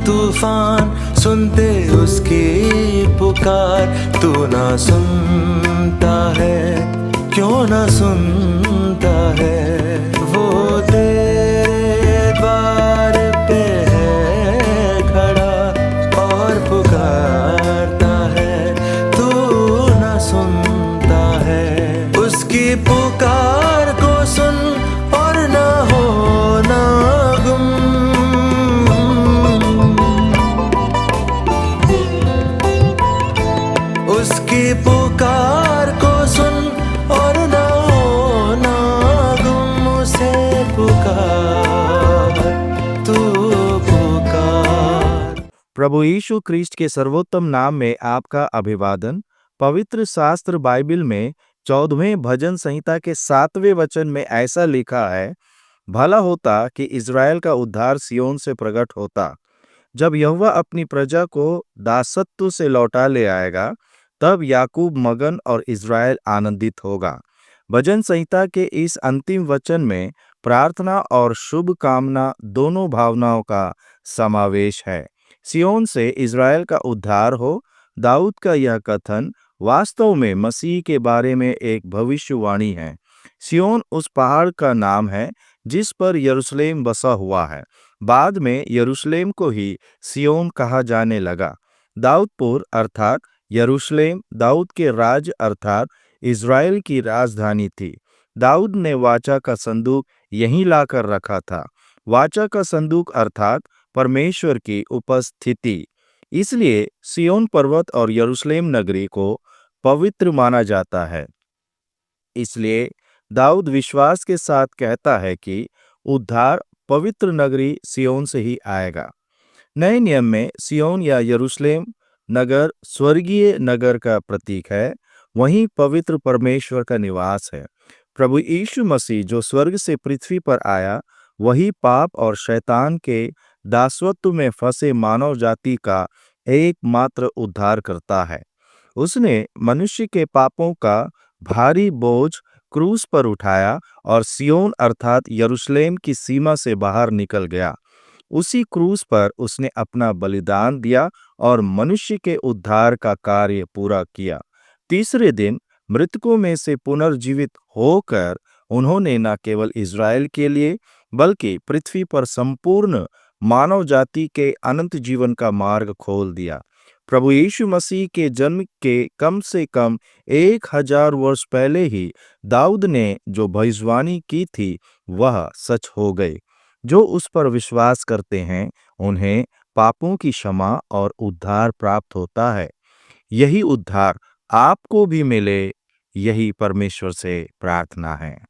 तूफान सुनते उसकी पुकार, तू ना सुनता है, क्यों ना सुनता है। वो तेरे द्वार पे है खड़ा और पुकारता है, तू ना सुनता है। उसकी पुकार को सुन और ना हो ना गुम। उसकी पुकार को सुन और ना हो ना गुम। उसे पुकार, तू पुकार। प्रभु यीशु ख्रीस्ट के सर्वोत्तम नाम में आपका अभिवादन। पवित्र शास्त्र बाइबिल में 14वें भजन संहिता के 7वें वचन में ऐसा लिखा है, भला होता कि इज़राइल का उद्धार सिय्योन से प्रकट होता। जब यहोवा अपनी प्रजा को दासत्व से लौटा ले आएगा, तब याकूब मगन और इज़राइल आनंदित होगा। भजन संहिता के इस अंतिम वचन में प्रार्थना और शुभ कामना दोनों भावनाओं का समावेश है। सिय्योन से इज़राइल का उद्धार हो। दाऊद का यह कथन वास्तव में मसीह के बारे में एक भविष्यवाणी है। सिय्योन उस पहाड़ का नाम है जिस पर यरूशलेम बसा हुआ है। बाद में यरूशलेम को ही सिय्योन कहा जाने लगा। दाऊदपुर अर्थात यरूशलेम दाऊद के राज अर्थात इज़राइल की राजधानी थी। दाऊद ने वाचा का संदूक यहीं लाकर रखा था। वाचा का संदूक अर्थात परमेश्वर की उपस्थिति। इसलिए सिय्योन पर्वत और यरूशलेम नगरी को पवित्र माना जाता है। इसलिए दाऊद विश्वास के साथ कहता है कि उद्धार पवित्र नगरी सिय्योन से ही आएगा। नए नियम में सिय्योन या यरूशलेम नगर स्वर्गीय नगर का प्रतीक है, वहीं पवित्र परमेश्वर का निवास है। प्रभु यीशु मसीह जो स्वर्ग से पृथ्वी पर आया, वही पाप और शैतान के दासत्व में फंसे मानव जाति का एकमात्र उद्धार करता है। उसने मनुष्य के पापों का भारी बोझ क्रूस पर उठाया और सिय्योन अर्थात यरूशलेम की सीमा से बाहर निकल गया। उसी क्रूस पर उसने अपना बलिदान दिया और मनुष्य के उद्धार का कार्य पूरा किया। तीसरे दिन मृतकों में से पुनर्जीवित होकर उन्होंने न केवल इज़राइल के लिए बल्कि पृथ्वी पर संपूर्ण मानव जाति के अनंत जीवन का मार्ग खोल दिया। प्रभु यीशु मसीह के जन्म के कम से कम 1000 वर्ष पहले ही दाऊद ने जो भविष्यवाणी की थी वह सच हो गई। जो उस पर विश्वास करते हैं उन्हें पापों की क्षमा और उद्धार प्राप्त होता है। यही उद्धार आपको भी मिले, यही परमेश्वर से प्रार्थना है।